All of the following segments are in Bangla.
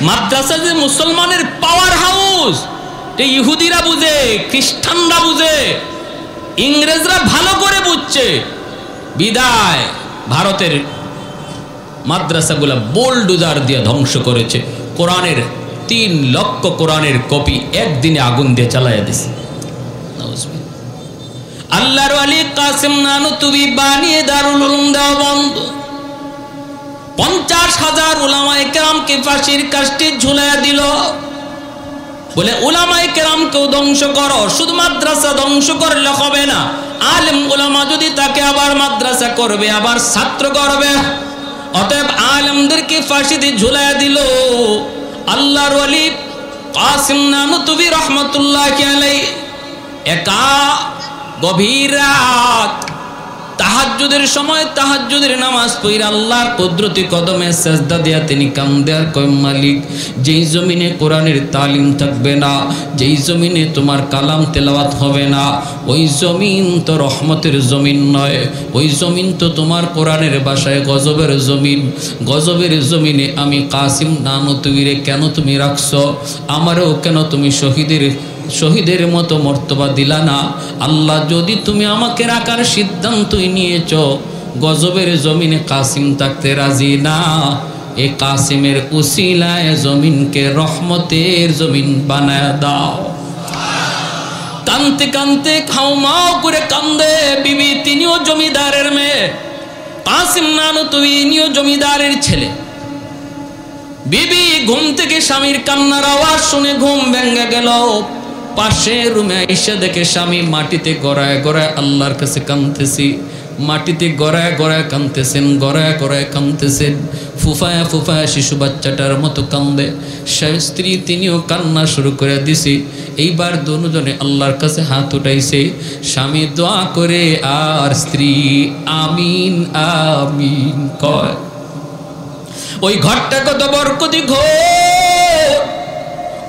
মাদ্রাসা যে মুসলমানের পাওয়ার হাউস, ইহুদিরা বুঝে, খ্রিস্টানরা বুঝে, ইংরেজরা ভালো করে বুঝছে, বিদায় ভারতের মাদ্রাসাগুলা বোলডোজার দিয়ে ধ্বংস করেছে। কোরআনের 3 লক্ষ কোরআনের কপি একদিনে আগুন দিয়ে চালাইয়া দিছে। আল্লাহর ওয়ালি কাসিম নানুতুবি বানিয়ে দারুল উলুম দেওবন্দ 50,000 উলামায়ে কেরামকে ফাঁসির কাস্টে ঝুলাইয়া দিল। বলে উলামায়ে কেরামকেও ধ্বংস করো, শুধু মাদ্রাসা ধ্বংস করলে হবে না, আলেম উলামা যদি তাকে আবার মাদ্রাসা করবে, আবার ছাত্র করবে। অতএব আলেমদেরকে ফাঁসিতে ঝুলাইয়া দিল। আল্লাহর ওয়ালি কাসিম নানুতুবি রহমাতুল্লাহি আলাইহি একা গভীর রাত তাহাজ্জুদের সময় তাহাজ্জুদের নামাজ পড়ে আল্লাহর কুদরতি কদমে সিজদা দিয়া তিনি কান্দে আর কয়, মালিক, যেই জমিনে কোরআনের তালিম থাকবে না, যেই জমিনে তোমার কালাম তেলাওয়াত হবে না, ওই জমিন তো রহমতের জমিন নয়, ওই জমিন তো তোমার কোরআনের ভাষায় গজবের জমিন। গজবের জমিনে আমি কাসিম নানুতুবিরে কেন তুমি রাখছো? আমারও কেন তুমি শহীদের মতো মর্তবা দিলা না? আল্লাহ, যদি তুমি আমাকে রাখার সিদ্ধান্তই নিয়েছ, গজবের জমিনে কাসিম থাকতে রাজি না, এ কাসিমের উসিলায় জমিনকে রহমতের জমিন বানায় দাও। কানতে কানতে খাওমাও করে কান্দে বিবি, তিনিও জমিদারের মেয়ে। কাসিম নানুতুবি ইনিও জমিদারের ছেলে। বিবি ঘুম থেকে স্বামীর কান্নার আওয়াজ শুনে ঘুম ভেঙে গেল। পাশে রুমে এসে দেখে স্বামী মাটিতে গড়ায় গড়ায় আল্লাহর কাছে কাঁদতেছি, মাটিতে গড়ায় গড়ায় কাঁদতেছেন, গড়ায় গড়ায় কাঁদতেছেন, ফুফায়া ফুফায়া শিশু বাচ্চাটার মতো কান্দে। স্ত্রী তিনিও কান্না শুরু করে দিছি। এইবার দুজনে আল্লাহর কাছে হাত উঠাইছে। স্বামী দোয়া করে আর স্ত্রী আমিন আমিন কয়। ওই ঘরটা কত বরকতি ঘর,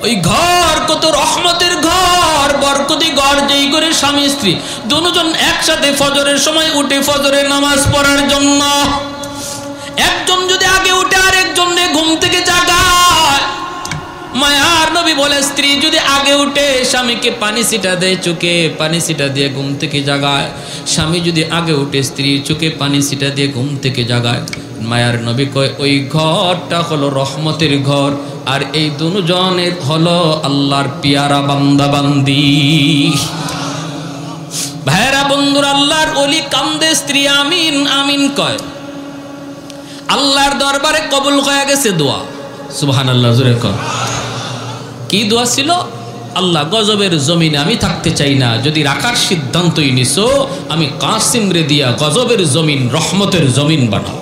ওই ঘর কত রহমতের ঘর, বরকতি ঘর। যেই করে স্বামী স্ত্রী দুজন একসাথে ফজরের সময় উঠে ফজরের নামাজ পড়ার জন্য, একজন যদি আগে উঠে আর একজন ঘুম থেকে জাগায়। মায়ার নবী বলে, স্ত্রী যদি আগে উঠে স্বামীকে পানি ছিটা দেয়, চোখে পানি ছিটা দিয়ে ঘুম থেকে জাগায়। স্বামী যদি আগে উঠে স্ত্রীর চোখে পানি ছিটা দিয়ে ঘুম থেকে জাগায়। মায়ার নবী কয়, ওই ঘরটা হলো রহমতের ঘর, আর এই দুজনের হলো আল্লাহর পিয়ারা বান্দা বান্দি। ভাইরা বন্ধুরা, আল্লাহর ওলি কান্দে, স্ত্রী আমিন আমিন কয়। আল্লাহর দরবারে কবুল হয়ে গেছে দোয়া। সুবহানাল্লাহ, জোরে কয়। কি দোয়া ছিল? আল্লাহ, গজবের জমিনে আমি থাকতে চাই না, যদি রাখার সিদ্ধান্তই নিছো, আমি কাসিম রে দিয়া গজবের জমিন রহমতের জমিন বানাও।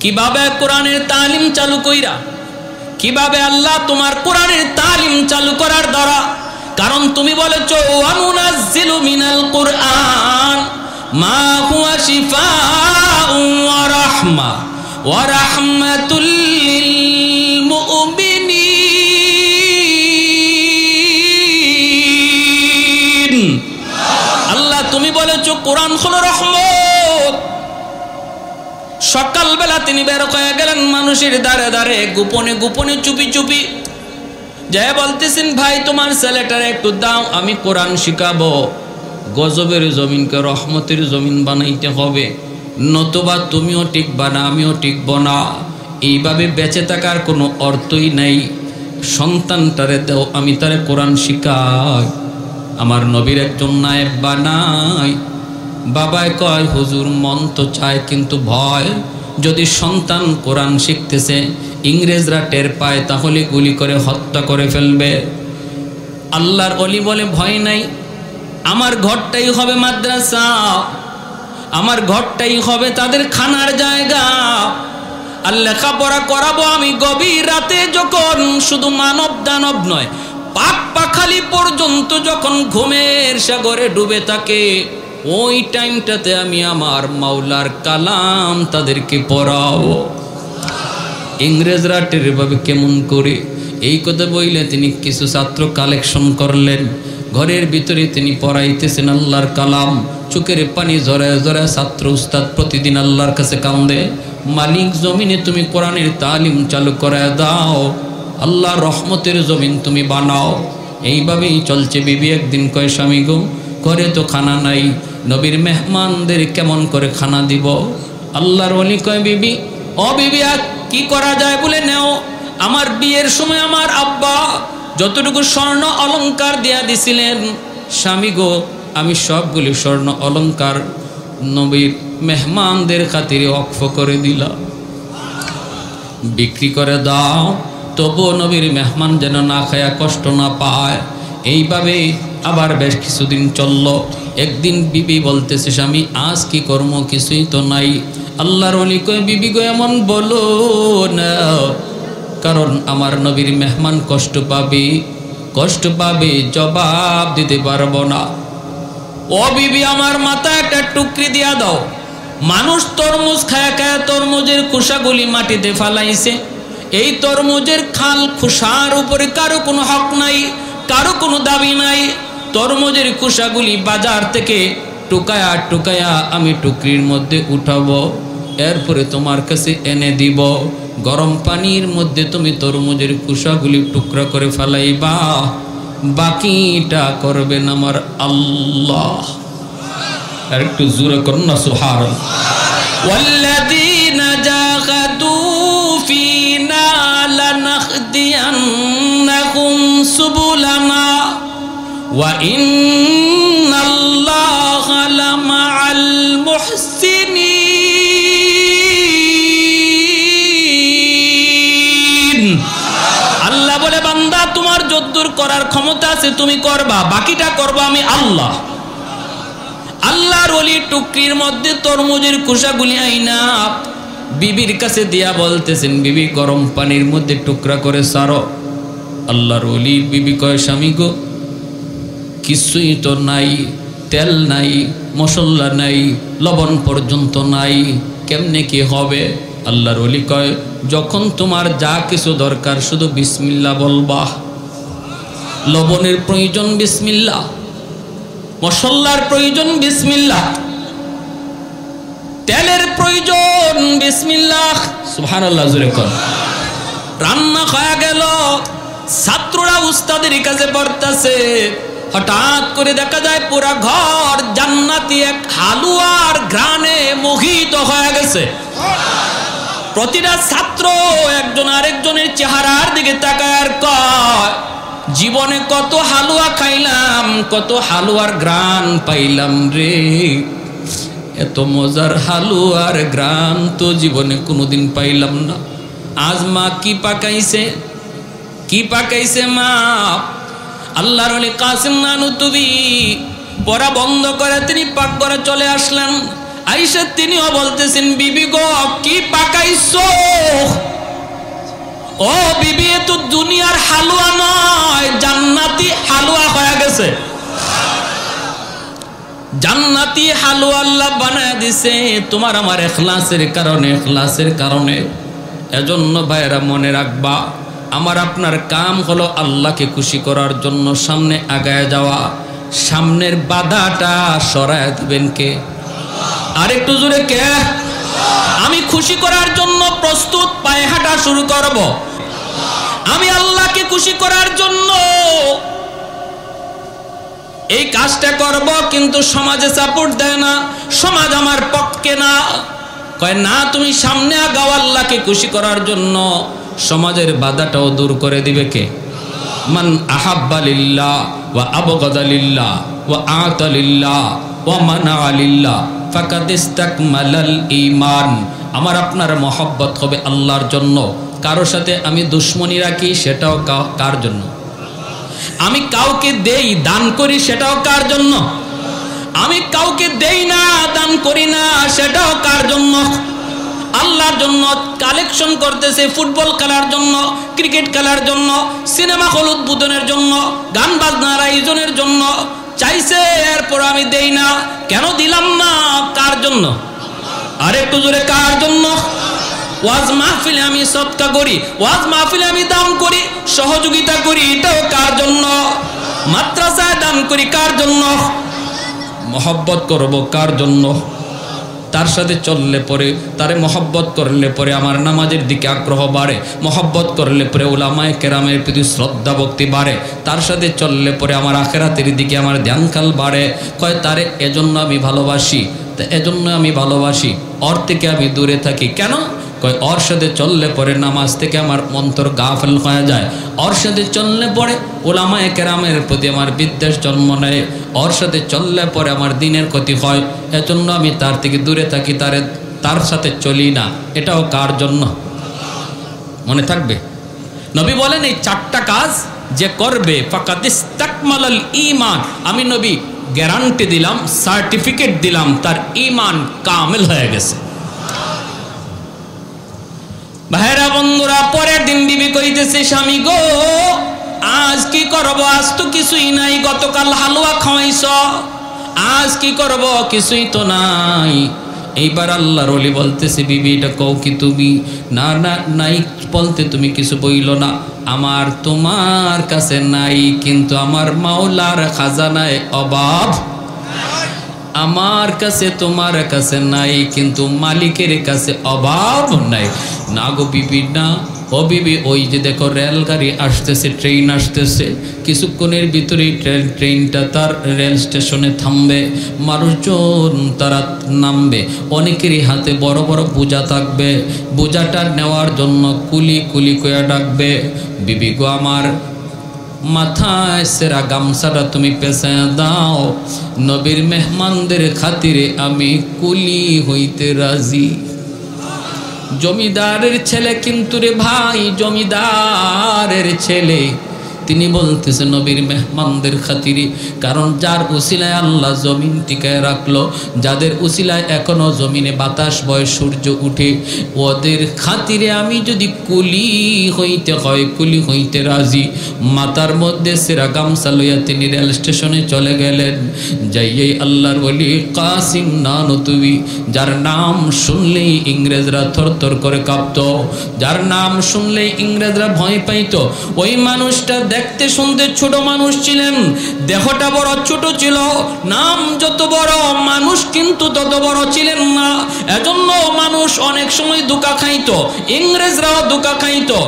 কিভাবে কোরআনের তালিম চালু কইরা, কিভাবে আল্লাহ তোমার কোরআনের তালিম চালু করার দ্বারা? কারণ তুমি বলেছো, ওয়ানুনাজ্জিলু মিনাল কুরআন মা হুয়া শিফাউন ওয়া রাহমা ওয়া রাহমাতুল লিল মুমিনিন। আল্লাহ, তুমি বলেছো কোরআন হলো রহমত। সকালবেলা তিনি বের হয়ে গেলেন মানুষের দ্বারে দ্বারে, গোপনে গোপনে চুপি চুপি যাই বলতেছেন, ভাই তোমার ছেলেটারে একটু দাও, আমি কোরআন শিখাবো। গজবের জমিনকে রহমতের জমিন বানাইতে হবে, নতুবা তুমিও টিকবা না, আমিও টিকব না। এইভাবে বেঁচে থাকার কোনো অর্থই নাই। সন্তানটারে দাও, আমি তারে কোরআন শিখাই, আমার নবীর একজন নায়েব বানাই। বাবায় কয়, হুজুর মন তো চায় কিন্তু ভয়, যদি সন্তান কোরআন শিখতেছে ইংরেজরা টের পায় তাহলে গুলি করে হত্যা করে ফেলবে। আল্লাহর ওলি বলে, ভয় নাই, আমার ঘরটাই হবে মাদ্রাসা, আমার ঘরটাই হবে তাদের খানার জায়গা। আর লেখাপড়া করাবো আমি গভীর রাতে, যখন শুধু মানব দানব নয়, পাক পাখালি পর্যন্ত যখন ঘুমের সাগরে ডুবে থাকে, ওই টাইমটাতে আমি আমার মাওলার কালাম তাদেরকে পড়াবো। ইংরেজরা টের পাবে কেমন করে। এই কথা বইলে তিনি কিছু ছাত্র কালেকশন করলেন, ঘরের ভিতরে তিনি পড়াইতেছেন আল্লাহর কালাম, চোখের পানি ঝরায় ঝরায় ছাত্র উস্তাদ প্রতিদিন আল্লাহর কাছে কান্দে, মালিক জমিনে তুমি কোরআনের তালিম চালু করে দাও, আল্লাহ রহমতের জমিন তুমি বানাও। এইভাবেই চলছে। বিবি একদিন কয়, স্বামী গো, ঘরে তো খানা নাই, নবীর মেহমানদের কেমন করে খানা দিব? আল্লাহর ওলি কয়, বিবি, ও বিবি, কি করা যায় বলে নেও। আমার বিয়ের সময় আমার আব্বা যতটুকু স্বর্ণ অলংকার দিয়া দিছিলেন, স্বামী গো, আমি সবগুলি স্বর্ণ অলংকার নবীর মেহমানদের খাতিরে ওয়াকফ করে দিলাম, বিক্রি করে দাও, তবুও নবীর মেহমান যেন না খায়া কষ্ট না পায়। এইভাবে আবার বেশ কিছুদিন চলল। একদিন বিবি বলতেছে, স্বামী আজ কি কর্ম, কিছুই তো নাই। আল্লাহর ওলি কয়, বিবি গো, এমন বলো না, কারণ আমার নবীর মেহমান কষ্ট পাবে, জবাব দিতে পারবো না। ও বিবি, আমার মাথায় একটা টুকরি দিয়া দাও। মানুষ তরমুজ খায়া খায়া তরমুজের খোসাগুলি মাটিতে ফালাইছে। এই তরমুজের খাল খোসার উপরে কারো কোনো হক নাই, কারো কোনো দাবি নাই। তরমুজের খোসাগুলি বাজার থেকে টুকায়া টুকায়া আমি টুকরির মধ্যে উঠাবো, এরপরে তোমার কাছে এনে দিব। গরম পানির মধ্যে তুমি তরমুজের খোসাগুলি টুকরা করে ফেলাইবা, বাকিটা করবেন আমার আল্লাহ। আর একটু জোরে করুন না সুবহানাল্লাহ। ওয়াল্লাযীনা জাহাদু ফীনা লানাহদিয়ান্নাহুম সুবুলানা ওয়া ইন্নাল্লাহা লামাআল মুহসিনিন। আল্লাহ বলে, বান্দা তোমার যদ্দুর করার ক্ষমতা আছে তুমি করবা, বাকিটা করবো আমি আল্লাহ। আল্লাহর ওলি টুকরির মধ্যে তরমুজের খোসাগুলি আইনা বিবির কাছে দিয়া বলতেছেন, বিবি গরম পানির মধ্যে টুকরা করে সারো। আল্লাহর ওলি বিবি কয়, স্বামী গো, কিছুই তো নাই, তেল নাই, মশলা নাই, লবণ পর্যন্ত নাই, কেমনে কি হবে? আল্লাহর ওলি কয়, যখন তোমার যা কিছু দরকার শুধু বিসমিল্লাহ বলবা। লবণের প্রয়োজন বিসমিল্লাহ, মশলার প্রয়োজন বিসমিল্লাহ, তেলের প্রয়োজন বিসমিল্লাহ। সুবহানাল্লাহ, জোরে কর। রান্না খাওয়া গেল, ছাত্ররা উস্তাদের কাছে পড়তেছে, হঠাৎ করে দেখা যায় পুরা ঘর জান্নাতি এক হালুয়ার ঘ্রাণে মোহিত হয়ে গেছে। প্রতিটা ছাত্র একজন আরেকজনের চেহারার দিকে তাকায় আর কয়, জীবনে কত হালুয়া খাইলাম, কত হালুয়ার ঘ্রাণ পাইলাম রে, এত মজার হালুয়ার ঘ্রাণ তো জীবনে কোনোদিন পাইলাম না। আজ মা কি পাকাইছে মা? আল্লাহর ওলি কাসিম নানুতুবি পড়া বন্ধ করে তিনি পাকঘরে চলে আসলেন। আয়েশা তিনিও বলতেছেন, বিবি গো, কি পাকাইছো? ও বিবি, এ তো দুনিয়ার হালুয়া নয়, জান্নাতি হালুয়া হয়ে গেছে। জান্নাতি হালুয়া আল্লাহ বানায় দিছে তোমার আমার ইখলাসের কারণে। এজন্য ভাইরা মনে রাখবা, আমার আপনার কাম হলো আল্লাহকে খুশি করার জন্য সামনে আগায় যাওয়া। সামনের বাধাটা সরায় দিবেন কে? আরেকটু জোরে কে? আমি খুশি করার জন্য প্রস্তুত, পায়ে হাঁটা শুরু করব। আমি আল্লাহকে খুশি করার জন্য এই কাজটা করব, কিন্তু সমাজে সাপোর্ট দেয় না, সমাজ আমার পক্ষে না। কয় না, তুমি সামনে আগাও আল্লাহকে খুশি করার জন্য। সমাজের বাধাটাও দূর করে দিবে কে? মান আহাব্বা লিল্লাহ ওয়া আবগাদা লিল্লাহ ওয়া আতা লিল্লাহ ওয়া মানা লিল্লাহ ফাকাদ ইসতাকমালাল ঈমান। আমার আপনার মহব্বত হবে আল্লাহর জন্য। কারোর সাথে আমি দুশ্মনী রাখি, সেটাও কার জন্য? আমি কাউকে দেই, দান করি, সেটাও কার জন্য? আমি কাউকে দেই না, দান করি না, সেটাও কার জন্য? আল্লাহর জন্য। কালেকশন করতেছে ফুটবল খেলার জন্য, ক্রিকেট খেলার জন্য, সিনেমা হল উদ্বোধনের জন্য, গান বাজনার আয়োজনের জন্য চাইছে, এরপর আমি দেই না। কেন দিলাম না? কার জন্য? আর একটু জোরে, কার জন্য? ওয়াজ মাহফিলে আমি সদকা করি, ওয়াজ মাহফিলে আমি দান করি, সহযোগিতা করি, এটাও কার জন্য? মাদ্রাসায় দান করি, কার জন্য? মহব্বত করব কার জন্য? তার সাথে চললে পরে, তারে মহব্বত করলে পরে আমার নামাজের দিকে আগ্রহ বাড়ে, মহব্বত করলে পরে উলামায়ে কেরামের প্রতি শ্রদ্ধা ভক্তি বাড়ে, তার সাথে চললে পরে আমার আখিরাতের দিকে আমার ধ্যানকাল বাড়ে। কয় তারে এজন্য আমি ভালোবাসি, তা এজন্য আমি ভালোবাসি, ওর থেকে আমি দূরে থাকি কেন? কয় ওর সাথে চললে পরে নামাজ থেকে আমার অন্তর গাফেল হয়ে যায়, ওর সাথে চললে পরে উলামায়ে কেরামের প্রতি আমার বিদ্বেষ জন্ম নেয়, ওর সাথে চললে পরে আমার দিনের ক্ষতি হয়, এজন্য আমি তার থেকে দূরে থাকি, তার সাথে চলি না। এটাও কার জন্য? মনে থাকবে নবী বলেন এই 4টা কাজ যে করবে ফাকাদ ইস্তাকমালাল ঈমান, আমি নবী গ্যারান্টি দিলাম, সার্টিফিকেট দিলাম, তার ঈমান কামিল হয়ে গেছে। ভাইরা বন্ধুরা, পরের দিন বিবি কইতেছে স্বামী গো আজ কি করব, আজ তো কিছুই নাই, গতকাল হালুয়া খাওয়াইছ, আজ কি করব, কিছুই তো নাই। এইবার আল্লাহর ওলি বলতেছে বিবি এটা কও কি তুমি? না না নাই বলতে তুমি কিছু বইল না, আমার তোমার কাছে নাই, কিন্তু আমার মাওলার খাজানায় অভাব, আমার কাছে তোমার কাছে নাই, কিন্তু মালিকের কাছে অভাব নাই। না গো বিবি না, ও বিবি ওই যে দেখো রেলগাড়ি আসতেছে, ট্রেন আসতেছে, কিছুক্ষণের ভিতরেই ট্রেনটা তার রেল স্টেশনে থামবে, মানুষজন তারা নামবে, অনেকেরই হাতে বড় বড় বোঝা থাকবে, বোঝাটা নেওয়ার জন্য কুলি কুলি কয়া ডাকবে। বিবি গো আমার মাথায় সেরা গামছাটা তুমি পেছায় দাও, নবীর মেহমানদের খাতিরে আমি কুলি হইতে রাজি। জমিদারের ছেলে কিন্তু রে ভাই, জমিদারের ছেলে, তিনি বলতেছে নবীর মেহমানদের খাতিরে, কারণ যার উসিলায় আল্লাহ জমিন টিকায় রাখলো, যাদের উসিলায় এখনো জমিনে বাতাস বয়, সূর্য উঠে, ওদের খাতিরে আমি যদি কুলি হইতে হয় কুলি হইতে রাজি। মাথার মধ্যে সেরা গামছা লইয়া তিনি রেল স্টেশনে চলে গেলেন। যাইয়েই আল্লাহর ওলি কাসিম নানতুবি, যার নাম শুনলেই ইংরেজরা থরথর করে কাঁপত, যার নাম শুনলেই ইংরেজরা ভয় পাইত, ওই মানুষটা দেখতে শুনতে ছোট মানুষ ছিলেন, দেহটা বড় ছোট ছিল, নাম যত বড় মানুষ কিন্তু তত বড় ছিলেন না, এজন্য মানুষ অনেক সময় ধোঁকা খাইতো, ইংরেজরাও ধোঁকা খাইতো।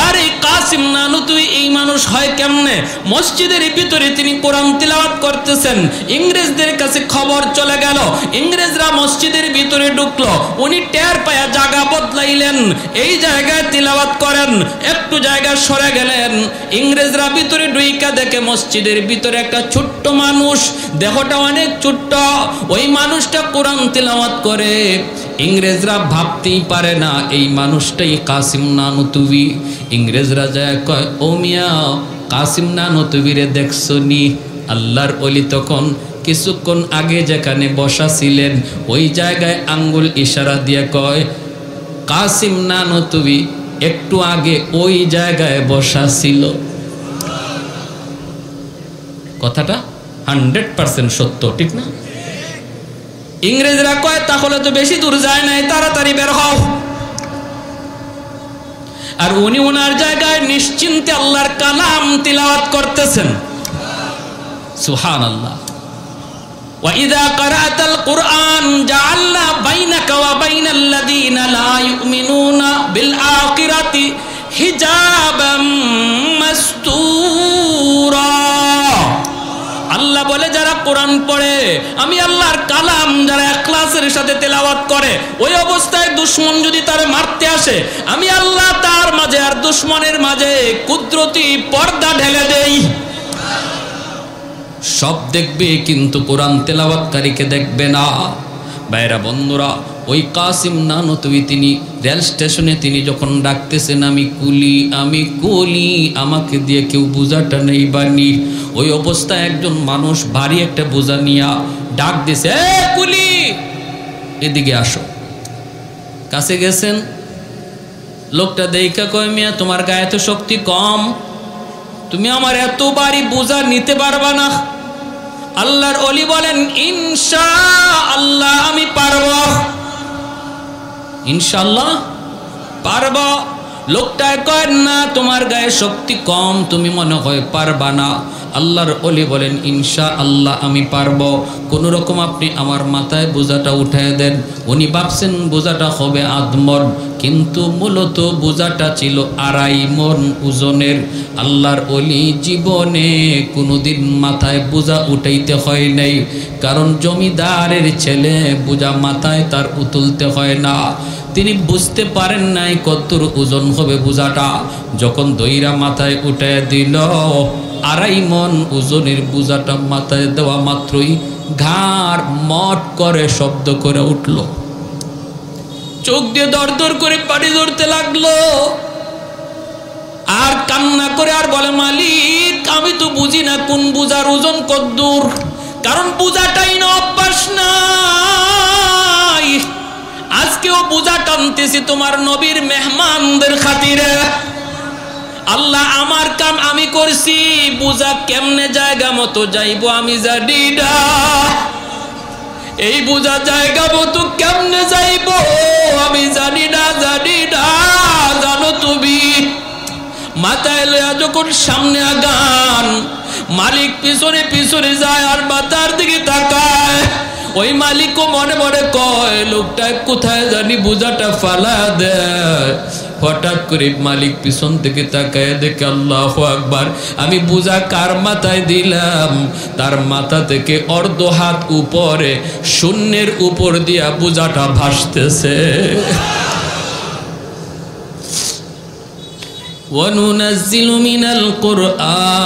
আরে কাসিম নানুতুবি এই মানুষ হয় কেমনে? মসজিদের ভিতরে তিনি কোরআন তিলাওয়াত করতেছেন, ইংরেজদের কাছে খবর চলে গেল, ইংরেজরা মসজিদের ভিতরে ঢুকলো, উনি টের পায়া জায়গা বদলাইলেন, এই জায়গায় তিলাওয়াত করেন, একটু জায়গা সরে গেলেন, ইংরেজরা ভিতরে ঢুইকা দেখে মসজিদের ভিতরে একটা ছোট্ট মানুষ, দেহটা অনেক ছোট্ট, ওই মানুষটা কোরআন তিলাওয়াত করে। ইংরেজরা ভাবতেই পারে না এই মানুষটাই কাসিম নানুতুবি। ইংরেজরা যায় কয় ও মিয়া কাসিম নানুতুবিরে দেখছো নি? আল্লাহর ওলি তখন কিছুক্ষণ আগে যেখানে বসা ছিলেন ওই জায়গায় আঙ্গুল ইশারা দিয়ে কয় কাসিম নানুতুবি একটু আগে ওই জায়গায় বসা ছিল। কথাটা 100% সত্য, ঠিক না? ইংরেজরা কয় তাহলে তো বেশি দূর যায় নাই, তাড়াতাড়ি বের হও। আর উনি ওনার জায়গায় নিশ্চিন্তে আল্লাহর কালাম তিলাওয়াত করতেছেন। সুবহানাল্লাহ। ওয়া ইযা ক্বারাতাল কুরআন জাআলনা বাইনাকা ওয়া বাইনাল্লাযীনা লা ইউমিনুনা বিল আখিরাতি হিজাবাম মাসতুরা। আল্লাহ বলে যারা কোরআন পড়ে, আমি আল্লাহর কালাম যারা ইখলাসের সাথে তেলাওয়াত করে, ওই অবস্থায় দুশমন যদি তারে মারতে আসে, আমি আল্লাহ তার মাঝে আর দুশমনের মাঝে কুদরতি পর্দা ঢেলে দেই। সব দেখবে কিন্তু কোরআন তেলাওয়াতকারীকে দেখবে না। ভাইরা বন্ধুরা, ওই কাসিম নানুতুবি তিনি রেল স্টেশনে তিনি যখন ডাকতেছেন আমি কুলি আমি কুলি, আমাকে দিয়ে কেউ বোঝাটা নেই বানি, ওই অবস্থায় একজন মানুষ ভারী একটা বোঝা নিয়া ডাক দিছে, এ কুলি এদিকে আসো। কাছে গেছেন, লোকটা দেখা কয় মিয়া তোমার গায়ে তো শক্তি কম, তুমি আমার এত ভারী বোঝা নিতে পারবা না। আল্লাহর ওলি বলেন ইনশাআল্লাহ আমি পারবো, ইনশাআল্লাহ পারবো। লোকটায় কয় না তোমার গায়ে শক্তি কম, তুমি মনে হয় পারবা না। আল্লাহর ওলি বলেন ইনশাআল্লাহ আমি পারবো, কোনো রকম আপনি আমার মাথায় বোঝাটা উঠায় দেন। উনি ভাবছেন বোঝাটা হবে আধমন, কিন্তু মূলত বোঝাটা ছিল 2.5 মণ ওজনের। আল্লাহর ওলি জীবনে কোনোদিন মাথায় বোঝা উঠাইতে হয় নাই, কারণ জমিদারের ছেলে বোঝা মাথায় তার তুলতে হয় না। তিনি বুঝতে পারেন নাই কতর ওজন হবে বোঝাটা। যখন দইরা মাথায় উঠে দিল, 2.5 মণ ওজনের বোঝাটা মাথায় দেওয়া মাত্রই ঘাড় মট করে শব্দ করে উঠল, চোখ দিয়ে দরদর করে পানি ধরতে লাগলো, আর কান্না করে আর বলে মালিক আমি তো বুঝি না কোন বোঝার ওজন কদ্দূর, কারণ বোঝাটাই না অভ্যাস নাই। আজকেও বোঝা টানতেছি তোমার নবীর মেহমানদের খাতিরে। আল্লাহ আমার কাম আমি করছি, বোঝা কেমনে জায়গা মতো যাইবো আমি জানি না। এই বোঝা জায়গা মতো কেমনে যাইবো আমি জানি না, জানি না। জানো তুমি মাথায় লয়া যখন সামনে আগান, মালিক পিছনে পিছনে যায় আর মাথার দিকে তাকায়। ওই মালিকও মনে মনে কয় লোকটা কোথায় জানি বোঝাটা ফালা দেয়। হঠাৎ করে মালিক পিছন থেকে তাকায় দেখে আল্লাহু আকবার, আমি বোঝা কার মাথায় দিলাম, তার মাথা থেকে অর্ধ হাত উপরে শূন্যের উপর দিয়া বোঝাটা ভাসতেছে। وَنُنَزِّلُ مِنَ الْقُرْآنِ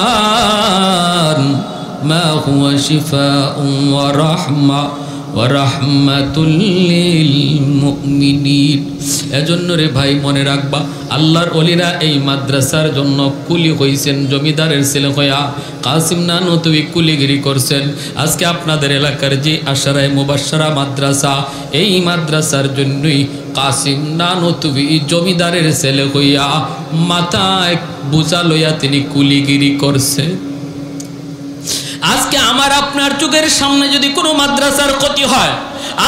مَا هُوَ شِفَاءٌ وَرَحْمَةٌ লিলমুমিনিন। এজন্য রে ভাই মনে রাখবা, আল্লাহর ওলিরা এই মাদ্রাসার জন্য কুলি হইছেন, জমিদারের ছেলে হইয়া কাসিম নানুতুবি কুলিগিরি করছেন। আজকে আপনাদের এলাকার যে আশারায়ে মুবাশশারা মাদ্রাসা, এই মাদ্রাসার জন্যই কাসিম নানুতুবি জমিদারের ছেলে হইয়া মাথায় বোঝা লইয়া তিনি কুলিগিরি করছে। আজকে আমার আপনার চোখের সামনে যদি কোনো মাদ্রাসার ক্ষতি হয়,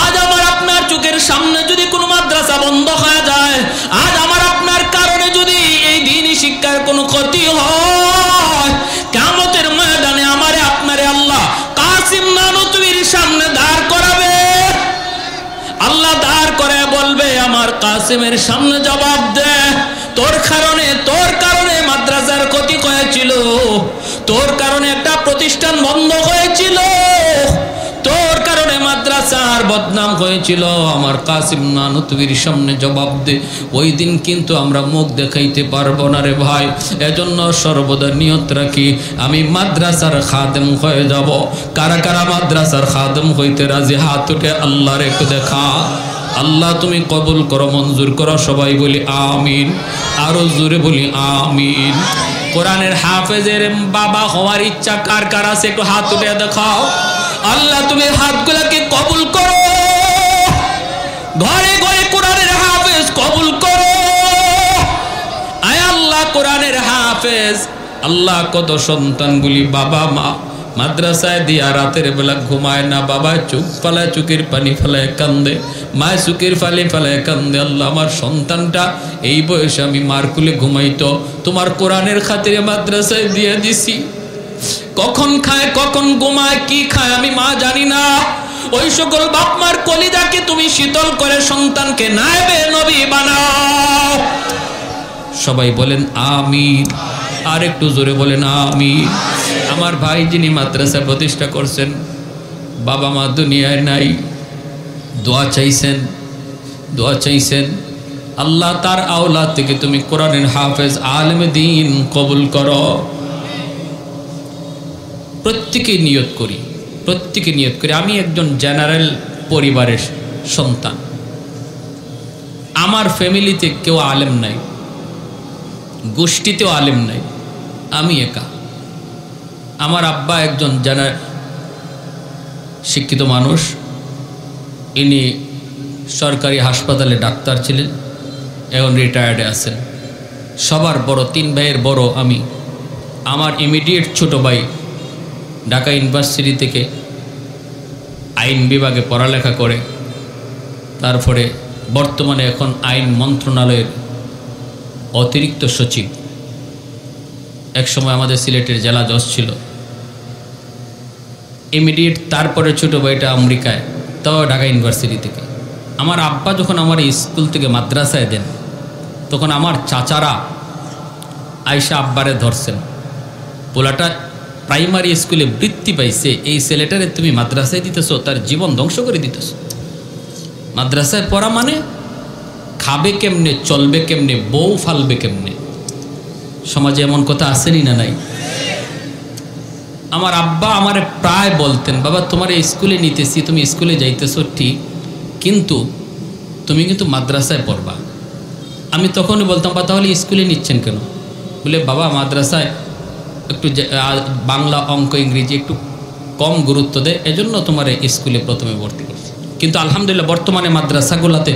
আজ আমার আপনার চোখের সামনে যদি কোনো মাদ্রাসা বন্ধ হয়ে যায়, আজ আমার আপনার কারণে যদি এই দ্বীনি শিক্ষার কোনো ক্ষতি হয়, কিয়ামতের ময়দানে আমারে আপনারে আল্লাহ কাসিম নানুতুবির সামনে দাঁড় করাবে। আল্লাহ দাঁড় করে বলবে আমার কাসিমের সামনে জবাব দে, তোর কারণে মাদ্রাসার ক্ষতি হয়েছিল, তোর কারণে একটা প্রতিষ্ঠান বন্ধ হয়েছিল, তোর কারণে মাদ্রাসার বদনাম হয়েছিল। আমার কাসিম নানুতুবির সামনে জবাব দে। ওই দিন কিন্তু আমরা মুখ দেখাইতে পারবো না রে ভাই। এজন্য সর্বদা নিয়ত রাখি আমি মাদ্রাসার খাদেম হয়ে যাব। কারা কারা মাদ্রাসার খাদেম হইতে রাজি হাত উঠে আল্লাহর একটু দেখা। আল্লাহ তুমি কবুল করো, মঞ্জুর করো। সবাই বলি আমিন, আরো জোরে বলি আমিন। কোরআনের হাফেজের বাবা হওয়ার ইচ্ছা কার কার আছে একটু হাত উঠে দেখাও। আল্লাহ তুমি হাতগুলাকে কবুল করো, ঘরে ঘরে কোরআনের হাফেজ কবুল করো। আয় আল্লাহ কোরআনের হাফেজ। আল্লাহ কত সন্তানগুলি বাবা মা মাদ্রাসায় দিয়া রাতের বেলা ঘুমায় না, বাবা চোখ ফালায়, চোখের পানি ফেলায় কান্দে, মায় চোখের ফালে ফেলায় কান্দে। আল্লাহ আমার সন্তানটা এই বয়সে আমি মার কুলে ঘুমাইতো, তোমার কোরআনের খাতিরে মাদ্রাসায় দিয়ে দিছি। কখন খায় কখন ঘুমায় কি খায় আমি মা জানি না। ওই সকল বাপ মার কলিজাকে তুমি শীতল করে সন্তানকে নায়েবে নবী বানাও। সবাই বলেন আমিন, আর একটু জোরে বলেন আমিন। আমার ভাই যিনি মাদ্রাসা প্রতিষ্ঠা করছেন, বাবা মা দুনিয়ায় নাই, দোয়া চাইছেন আল্লাহ তার আওলাদ থেকে তুমি কোরআনের হাফেজ আলেমে দ্বীন কবুল করো। প্রত্যেকে নিয়ত করি আমি একজন জেনারেল পরিবারের সন্তান, আমার ফ্যামিলিতে কেউ আলেম নাই, গোষ্ঠীতেও আলেম নাই, আমি একা। আমার আব্বা একজন শিক্ষিত মানুষ, ইনি সরকারি হাসপাতালে ডাক্তার ছিলেন, এখন রিটায়ার্ডে আছেন। সবার বড়, 3 ভাইয়ের বড় আমি। আমার ইমিডিয়েট ছোট ভাই ঢাকা ইউনিভার্সিটি থেকে আইন বিভাগে পড়ালেখা করে, তারপরে বর্তমানে এখন আইন মন্ত্রণালয়ের অতিরিক্ত সচিব, এক সময় আমাদের সিলেটের জেলা জজ ছিল। ইমিডিয়েট তারপরে ছোটো ভাইটা আমেরিকায়, তাও ঢাকা ইউনিভার্সিটি থেকে। আমার আব্বা যখন আমার স্কুল থেকে মাদ্রাসায় দেন, তখন আমার চাচারা আয়সা আব্বারে ধরছেন, পোলাটা প্রাইমারি স্কুলে বৃত্তি পাইছে, এই ছেলেটারে তুমি মাদ্রাসায় দিতেছো, তার জীবন ধ্বংস করে দিতেছো। মাদ্রাসায় পড়া মানে খাবে কেমনে, চলবে কেমনে, বউ ফালবে কেমনে। সমাজে এমন কথা আসেনি না নাই? আমার আব্বা আমারে প্রায় বলতেন, বাবা তোমার এই স্কুলে নিতেছি, তুমি স্কুলে যাইতেছো ঠিক, কিন্তু তুমি কিন্তু মাদ্রাসায় পড়বা। আমি তখনই বলতাম, বা তাহলে স্কুলে নিচ্ছেন কেন? বলে বাবা মাদ্রাসায় একটু বাংলা অঙ্ক ইংরেজি একটু কম গুরুত্ব দেয়, এজন্য তোমার স্কুলে প্রথমে ভর্তি করছি। কিন্তু আলহামদুলিল্লাহ বর্তমানে মাদ্রাসাগুলোতে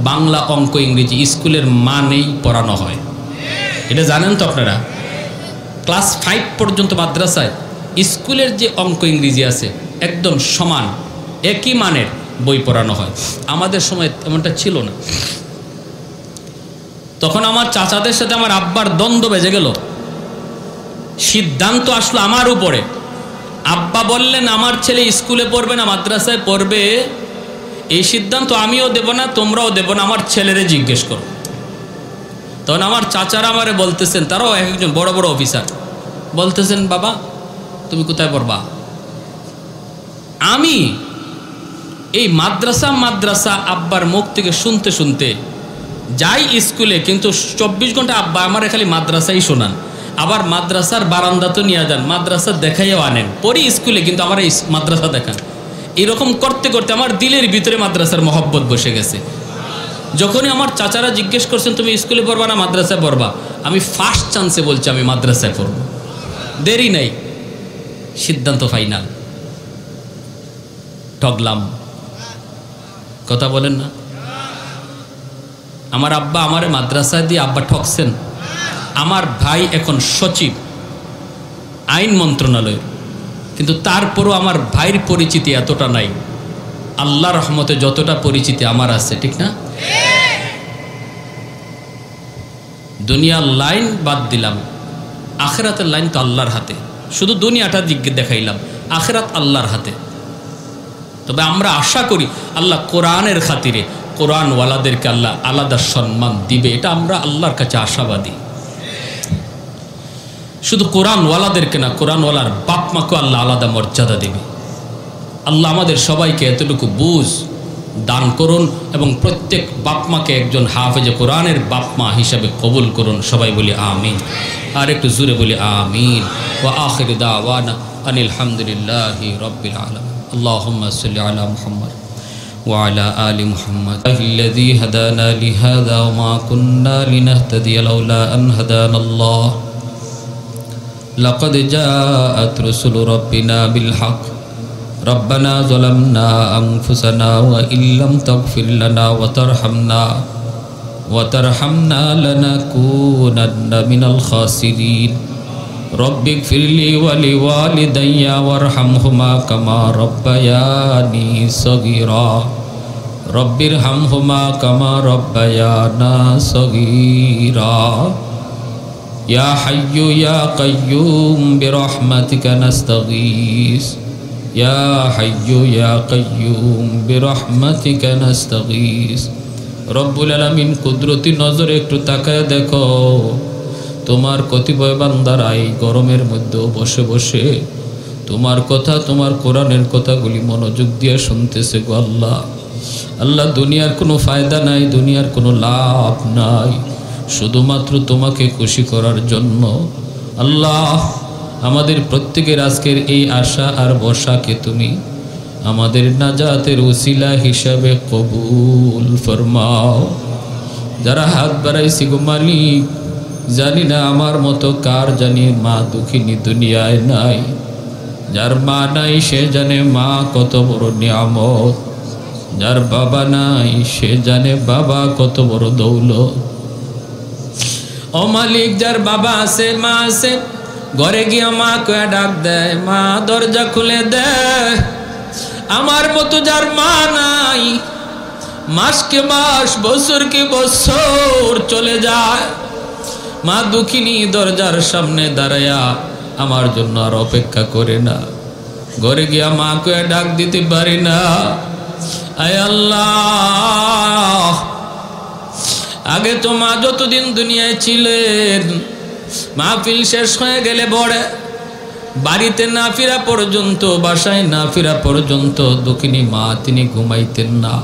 বাংলা অঙ্ক ইংরেজি স্কুলের মানেই পড়ানো হয়। এটা জানেন তো আপনারা? ক্লাস 5 পর্যন্ত মাদ্রাসায় স্কুলের যে অঙ্ক ইংরেজি আছে একদম সমান, একই মানের বই পড়ানো হয়। আমাদের সময় এমনটা ছিল না। তখন আমার চাচাদের সাথে আমার আব্বার দ্বন্দ্ব বেজে গেল। সিদ্ধান্ত আসলো আমার উপরে। আব্বা বললেন আমার ছেলে স্কুলে পড়বে না মাদ্রাসায় পড়বে, এই সিদ্ধান্ত আমিও দেব না, তোমরাও দেব না, আমার ছেলেরে জিজ্ঞেস করো। তখন আমার চাচারা আমারে বলতেছেন, তারাও একজন বড় বড় অফিসার, বলতেছেন বাবা তুমি কোথায় পড়বা? আমি এই মাদ্রাসা আব্বার মুখ থেকে শুনতে শুনতে যাই স্কুলে, কিন্তু 24 ঘন্টা আব্বা আমার খালি মাদ্রাসাই শোনান। আবার মাদ্রাসার বারান্দা তো নিয়ে যান, মাদ্রাসা দেখাইও আনেন, পড়ি স্কুলে কিন্তু আমার এই মাদ্রাসা দেখান। এরকম করতে করতে আমার দিলের ভিতরে মাদ্রাসার মহব্বত বসে গেছে। যখনই আমার চাচারা জিজ্ঞেস করছেন তুমি স্কুলে পড়বা না মাদ্রাসায় পড়বা, আমি ফার্স্ট চান্সে বলছি আমি মাদ্রাসায় পড়ব। দেরি নেই, সিদ্ধান্ত ফাইনাল। ঠগলাম, কথা বলেন না? আমার আব্বা আমারে মাদ্রাসায় দিয়ে আব্বা ঠকছেন। আমার ভাই এখন সচিব আইন মন্ত্রণালয়ের, কিন্তু তারপরও আমার ভাইয়ের পরিচিতি এতটা নাই। আল্লাহ রহমতে যতটা পরিচিতি আমার আছে, ঠিক না? দুনিয়ার লাইন বাদ দিলাম, আখেরাতের লাইন তো আল্লাহর হাতে। শুধু দুনিয়াটা দিকে দেখাইলাম, আখেরাত আল্লাহর হাতে। তবে আমরা আশা করি আল্লাহ কোরআনের খাতিরে কোরআনওয়ালাদেরকে আল্লাহ আলাদা সম্মান দিবে, এটা আমরা আল্লাহর কাছে আশাবাদী। শুধু কোরআনওয়ালাদেরকে না, কোরআনওয়ালার বাপ মাকেও আল্লাহ আলাদা মর্যাদা দেবে। আল্লাহ আমাদের সবাইকে এতটুকু বুঝ দান করুন এবং প্রত্যেক বাপ মাকে একজন হাফেজে কোরআনের বাপ মা হিসাবে কবুল করুন। সবাই বলি আমিন, আর একটু জোরে বলি আমিন। ওয়া আখিরু দাওয়ানা আনিল হামদুলিল্লাহি রাব্বিল আলামিন। আল্লাহুম্মা সাল্লি আলা মুহাম্মদ ওয়া আলা আলি মুহাম্মদ। আল্লাযী হাদানা লিহাযা ওয়া মা কুন্না লিনাহতাদিয়া লাউলা আন হাদানাল্লাহ। লাকাদ জাআত রুসুলু রাব্বিনা বিল হক। ربنا ظلمنا أنفسنا وإن لم تغفر لنا وترحمنا لنكونن من الخاسرين. رب اغفر لي ولوالدي وارحمهما كما ربياني صغيرا. رب ارحمهما كما ربيانا صغيرا. يا حي يا قيوم برحمتك نستغيث. يا حي يا قيوم برحمتك نستغيث. রব্বুল আলামিন কুদরতি নজরে একটু তাকায় দেখো, তোমার কতিপয় বান্দারা এই গরমের মধ্যে বসে বসে তোমার কথা, তোমার কোরআনের কথাগুলি মনোযোগ দিয়ে শুনতেছে গো আল্লাহ। আল্লাহ, দুনিয়ার কোনো ফায়দা নাই, দুনিয়ার কোনো লাভ নাই, শুধুমাত্র তোমাকে খুশি করার জন্য। আল্লাহ, আমাদের প্রত্যেকের আজকের এই আশা আর বর্ষাকে তুমি আমাদের নাজাতের উসিলা হিসাবে কবুল ফরমাও। যারা হাত বাড়াইছি গো মালিক, জানি না আমার মতো কার জানি মা দুঃখিনী দুনিয়ায় নাই। যার মা নাই সে জানে মা কত বড় নিয়ামত, যার বাবা নাই সে জানে বাবা কত বড় দৌলত। ও মালিক, যার বাবা আছে মা আছে, ঘরে গিয়ে মা কয়ে ডাক দেয়, মা দরজা খুলে দেয়। আমার মতো যার মা নাই, মাসকে মাস বছরকে বছর চলে যায়, মা দুঃখিনী দরজার সামনে দাঁড়ায়া আমার জন্য আর অপেক্ষা করে না। ঘরে গিয়া মাকে ডাক দিতে পারি না। আয় আল্লাহ, আগে তো মা যতদিন দুনিয়ায় ছিলেন মাহফিল শেষ হয়ে গেলে পরে বাড়িতে না ফিরা পর্যন্ত, বাসায় না ফিরা পর্যন্ত দুঃখিনী মা তিনি ঘুমাইতেন না।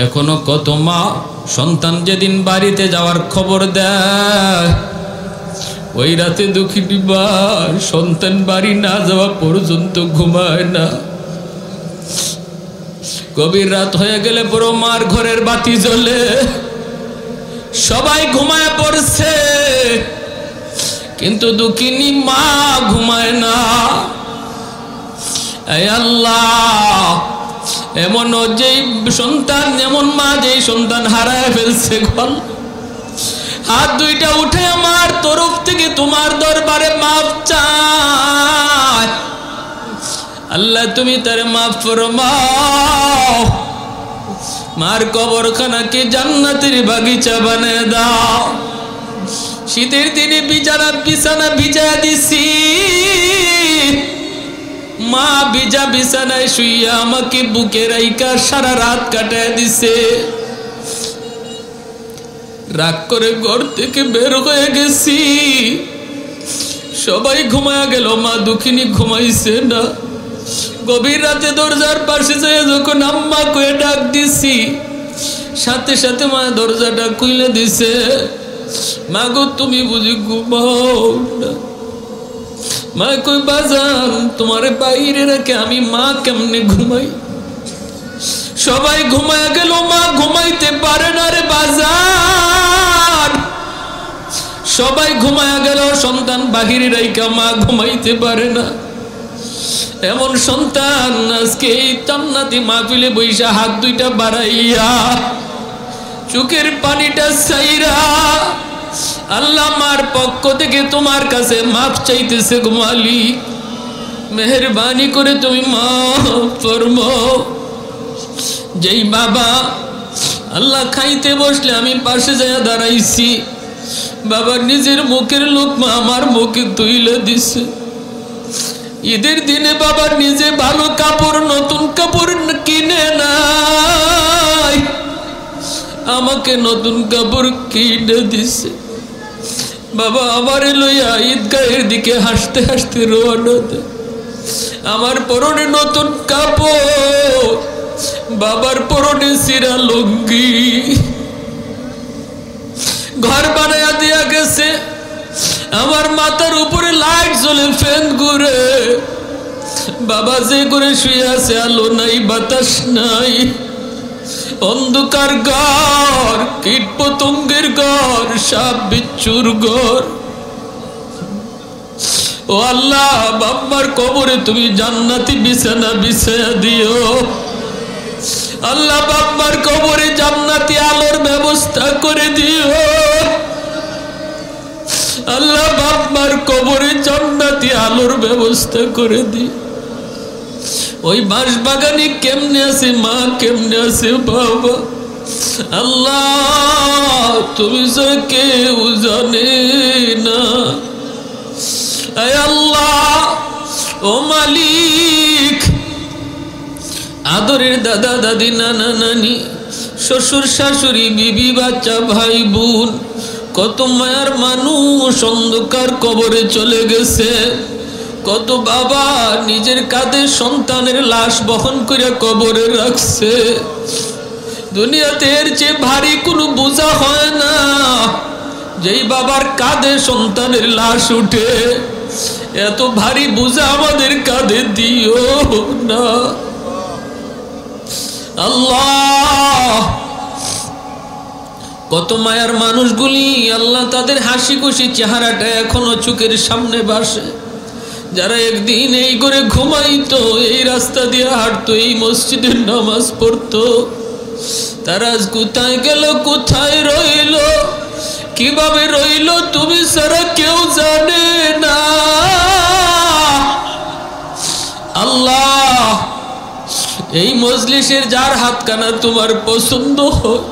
এখনো কত মা সন্তান যেদিন বাড়িতে যাওয়ার খবর দেয় ওই রাতে দুঃখিনী মা সন্তান বাড়ি না যাওয়া পর্যন্ত ঘুমায় না। গভীর রাত হয়ে গেলে পুরো মার ঘরের বাতি জ্বলে, সবাই ঘুমায় পড়ছে, কিন্তু দুঃখিনী মা ঘুমায় না। এই আল্লাহ, এমন যেই সন্তান, এমন মা যেই সন্তান হারায় ফেলছে, ঘর হাত দুইটা উঠে আমার তরফ থেকে তোমার দরবারে মাফ চায়। আল্লাহ তুমি তার মাফ ফরমাও, মার কবরখানাকে জান্নাতের বাগিচা বানিয়ে দাও। শীতের দিনে বিছানা ভিজা দিছি, মা ভিজা বিছানায় শুইয়া আমাকে বুকে রাইকা সারা রাত কাটায় দিছে। রাগ করে ঘর থেকে বের হয়ে গেছি, সবাই ঘুমায়া গেল, মা দুঃখিনী ঘুমাইছে না। গভীর রাতে দরজার পাশে যেয়ে যখন আম্মা কয়ে ডাক দিছি, সাথে সাথে মা দরজাটা খুলে দিছে। মা গো তুমি বুঝি ঘুমাও না? মা কই বাজান তোমারে বাইরে রেখে আমি মা কেমনে ঘুমাই? সবাই ঘুমায়া গেল, মা ঘুমাইতে পারে না রে বাজান। সবাই ঘুমায়া গেল, সন্তান বাহিরে রাইকা মা ঘুমাইতে পারে না। এমন সন্তান আজকে এই জান্নাতি মাহফিলে বইসা হাত দুইটা বাড়াইয়া চোখের পানিটা ছাইরা আল্লাহ মার পক্ষ থেকে তোমার কাছে মাফ চাইতেছে। গো মালিক, মেহেরবানি করে তুমি মাফ ফরমাও। যেই বাবা আল্লাহ খাইতে বসলে আমি পাশে যাইয়া দাঁড়াইছি, বাবা নিজের মুখের লোকমা আমার মুখে তুইলে দিছে। ঈদের দিনে বাবা নিজে ভালো কাপড়, নতুন কাপড় কিনে নাই, আমাকে নতুন কাপড় কিনে দিছে। বাবা আমার লইয়া ঈদগাহের দিকে হাসতে হাসতে রওনা দেয়। আমার পরনে নতুন কাপড়, বাবার পরনে চিরা লুঙ্গি। ঘর বানায়া দিয়া গেছে, আমার মাথার উপরে লাইট জ্বলে, ফ্যান ঘুরে। বাবা যে করে শুয়ে আছে, আলো নাই বাতাস নাই, অন্ধকার ঘর, কীট পতঙ্গের ঘর, সাপ বিচ্ছুর ঘর। ও আল্লাহ, বাবার কবরে তুমি জান্নাতি বিছানা বিছায়া দিও। আল্লাহ বাবার কবরে জান্নাতি আলোর ব্যবস্থা করে দিও। আল্লাহ বাবার কবরে জান্নাতি আলোর ব্যবস্থা করে দিও। ওই বাঁশ বাগানে কেমনে আছে মা, কেমনে আছে বাবা, আল্লাহ তুমি যে কেউ জানে না। আয় আল্লাহ, ও মালিক, আদরের দাদা দাদি, নানা নানি, শ্বশুর শাশুড়ি, বিবি বাচ্চা, ভাই বোন, কত মায়ার মানুষ অন্ধকার কবরে চলে গেছে। কত বাবা নিজের কাঁধে সন্তানের লাশ বহন করে কবরে রাখছে। দুনিয়াতে এর চেয়ে ভারী কোনো বোঝা হয় না। যেই বাবার কাঁধে সন্তানের লাশ উঠে, এত ভারী বোঝা আমাদের কাঁধে দিও না আল্লাহ। কত মায়ার মানুষগুলি আল্লাহ, তাদের হাসি খুশি চেহারাটা এখনো চোখের সামনে ভাসে। যারা একদিন এই করে ঘুমাইতো, এই রাস্তা দিয়ে হাঁটতো, এই মসজিদের নামাজ পড়তো, তারা আজ কোথায় গেল, কোথায় রইল, কিভাবে রইল তুমি ছাড়া কেউ জানে না আল্লাহ। এই মজলিসের যার হাতখানা তোমার পছন্দ হয়,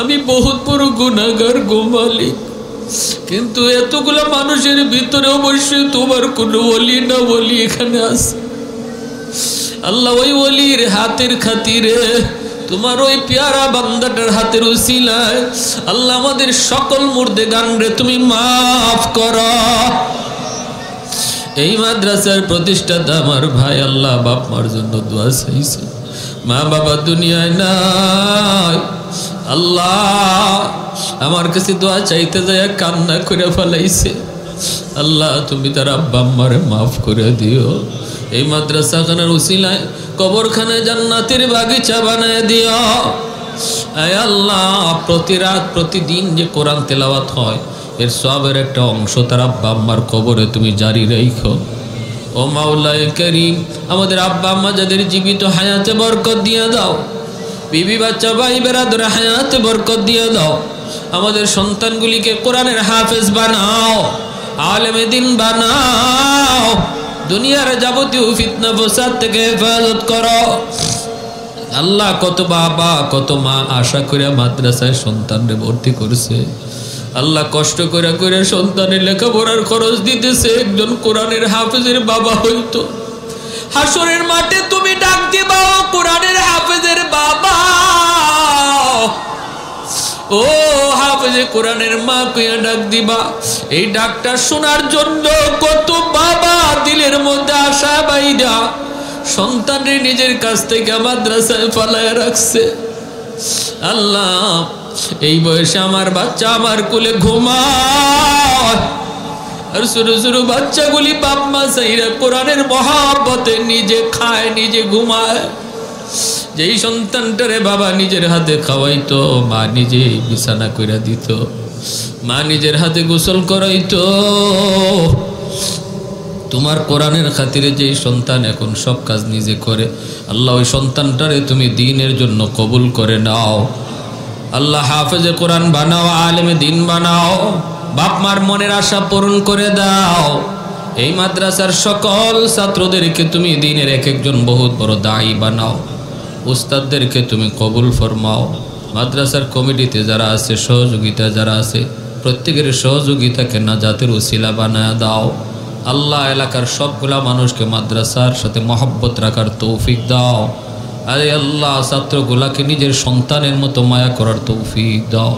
আমি বহুত বড় গুনাহগার গো মালিক। কিন্তু এতগুলো মানুষের ভিতরে অবশ্যই তোমার কোনো ওলি না ওলি এখানে আছে। আল্লাহ ওই ওলির হাতের খাতিরে, তোমার ওই পেয়ারা বান্দাটার হাতের উসিলায় আল্লাহ আমাদের সকল মুর্দে গানরে তুমি মাফ করো। এই মাদ্রাসার প্রতিষ্ঠাতা আমার ভাই আল্লাহ বাপ মার জন্য দোয়া চাইছে, মা বাবা দুনিয়ায় নাই। আল্লাহ আমার কাছে দোয়া চাইতে যায় কান্না করে ফেলাইছে। আল্লাহ তুমি তার আব্বা আম্মারে মাফ করে দিও। এই মাদ্রাসাখানার উসিলায় কবরখানায় জান্নাতের বাগিচা বানায় দিও। আয় আল্লাহ প্রতি রাত প্রতিদিন যে কোরআন তেলাওয়াত হয় এর সবের একটা অংশ তার আব্বা আম্মার কবরে তুমি জারি রাখো। ও মাওলায়ে কারীম, আমাদের আব্বা আম্মা যাদের জীবিত হায়াতে বরকত দিয়ে দাও, বিবি বাচ্চা ভাই বেরাদর হায়াতে বরকত দিয়ে দাও। আমাদের সন্তানগুলিকে কোরআনের হাফেজ বানাও, আলেমে দিন বানাও, দুনিয়ার যাবতীয় ফিতনা ফসাদ থেকে হেফাজত করো। আল্লাহ কত বাবা কত মা আশা করে মাদ্রাসায় সন্তানরে ভর্তি করছে, আল্লাহ কষ্ট করে করে সন্তানের লেখাপড়ার খরচ দিতেছে। একজন কোরআনের হাফেজের বাবা হইতো, হাসরের মাঠে তুমি ডাক দিবা কোরআনের হাফেজের বাবা, ও হাফেজে কোরআনের মা কইয়া ডাক দিবা। এই ডাকটা শোনার জন্য কত বাবা দিলের মধ্যে আশা বাইরা সন্তানের নিজের কাছ থেকে মাদ্রাসায় ফালায় রাখছে। আল্লাহ এই বয়সে আমার বাচ্চা আমার কোলে ঘুমায়, আর ছোটো ছোটো বাচ্চাগুলি বাপ মা চাইরা কোরআনের মহাব্বতে নিজে খায় নিজে ঘুমায়। যেই সন্তানটারে বাবা নিজের হাতে খাওয়াইতো, মা নিজে বিছানা কইরা দিত, মা নিজের হাতে গোসল করাইতো, তোমার কোরআনের খাতিরে যেই সন্তান এখন সব কাজ নিজে করে, আল্লাহ ওই সন্তানটারে তুমি দ্বীনের জন্য কবুল করে নাও। আল্লাহ হাফেজে কোরআন বানাও, আলেমে দ্বীন বানাও, বাপ মার মনের আশা পূরণ করে দাও। এই মাদ্রাসার সকল ছাত্রদেরকে তুমি দ্বীনের এক একজন বহুত বড় দায়ী বানাও, উস্তাদদেরকে তুমি কবুল ফরমাও। মাদ্রাসার কমিটিতে যারা আছে, সহযোগিতা যারা আছে, প্রত্যেকের সহযোগিতাকে নাজাতের উসিলা বানায় দাও। আল্লাহ এলাকার সবগুলা মানুষকে মাদ্রাসার সাথে মহব্বত রাখার তৌফিক দাও। আরে আল্লাহ ছাত্রগুলাকে নিজের সন্তানের মতো মায়া করার তৌফিক দাও।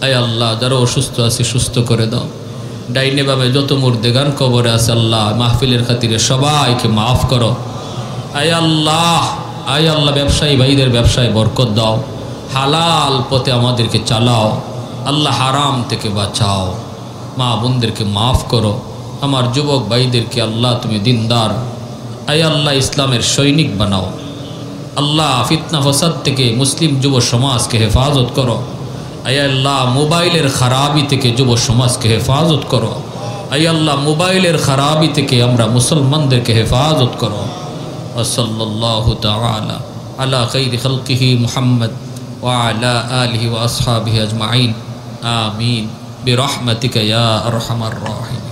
আয় আল্লাহ যারা অসুস্থ আছে সুস্থ করে দাও। ডাইনে বামে যত মুর্দেগান কবরে আছে আল্লাহ মাহফিলের খাতিরে সবাইকে মাফ করো। আয় আল্লাহ ব্যবসায়ী ভাইদের ব্যবসায় বরকত দাও, হালাল পথে আমাদেরকে চালাও, আল্লাহ হারাম থেকে বাঁচাও। মা বোনদেরকে মাফ করো, আমার যুবক ভাইদেরকে আল্লাহ তুমি দিনদার, আয় আল্লাহ ইসলামের সৈনিক বানাও। আল্লাহ ফিতনা ফসাদ থেকে মুসলিম যুব সমাজকে হেফাজত করো। আয় আল্লাহ মোবাইলের খারাবি থেকে যুব সমাজকে হেফাজত করো। আয় আল্লাহ মোবাইলের খারাবি থেকে আমরা মুসলমানদেরকে হেফাজত করো। ওয়াসাল্লাল্লাহু তাআলা আলা খাইরি খালকিহি মুহাম্মদ ওয়া আলা আলিহি ওয়া আসহাবিহি আজমাইন। আমিন বিরহমাতিকা ইয়া আরহামার রাহিমিন।